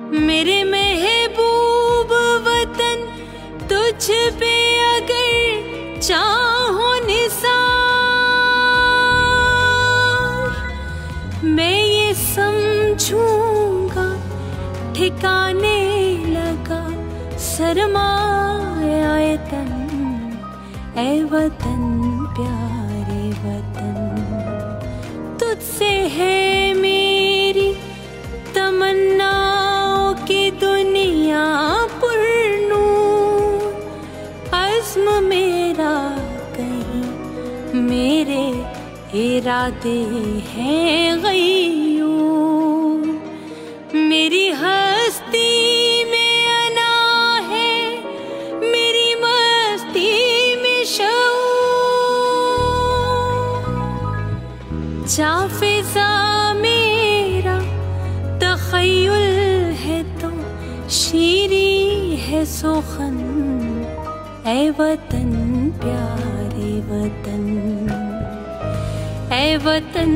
मेरे महबूब वतन तुझ पे अगर चाहो निसार, मैं ये समझूंगा ठिकाने लगा सरमाए तन। ऐ वतन प्यारे वतन, तुझसे है मेरी तमन्नाओं की दुनिया पुरनूर। अज़्म मेरा कहीं, मेरे इरादे हैं गयूर। मेरी हस्ती में अना है, मेरी मस्ती में शऊर। जा फिज़ा मेरा तख़य्युल है तो शीरी है सुखन। ऐ वतन प्यारे वतन, ऐ वतन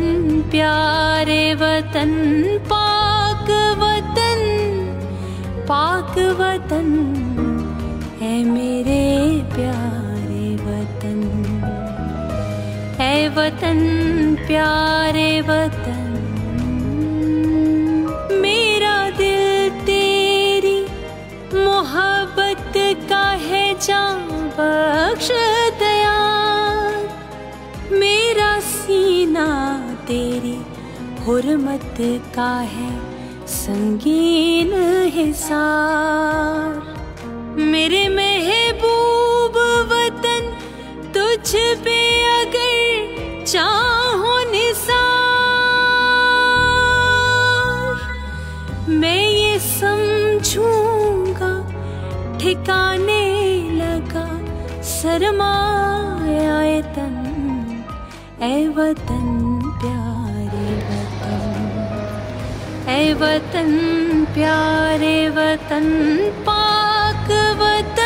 प्यारे वतन, पाक वतन, पाक वतन, ऐ मेरे प्यारे वतन। ऐ वतन प्यारे वतन, मेरा दिल तेरी मोहब्बत का है जान बख्श दयाल। मेरा सीना तेरी हुर्मत का है संगीन हिसार। मेरे महबूब वतन तुझ पे अगर चाहो निसार, मैं ये समझूंगा ठिकाने लगा सरमाए तन। ऐ वतन प्यारे वतन, ऐ वतन प्यारे वतन, पाक वतन।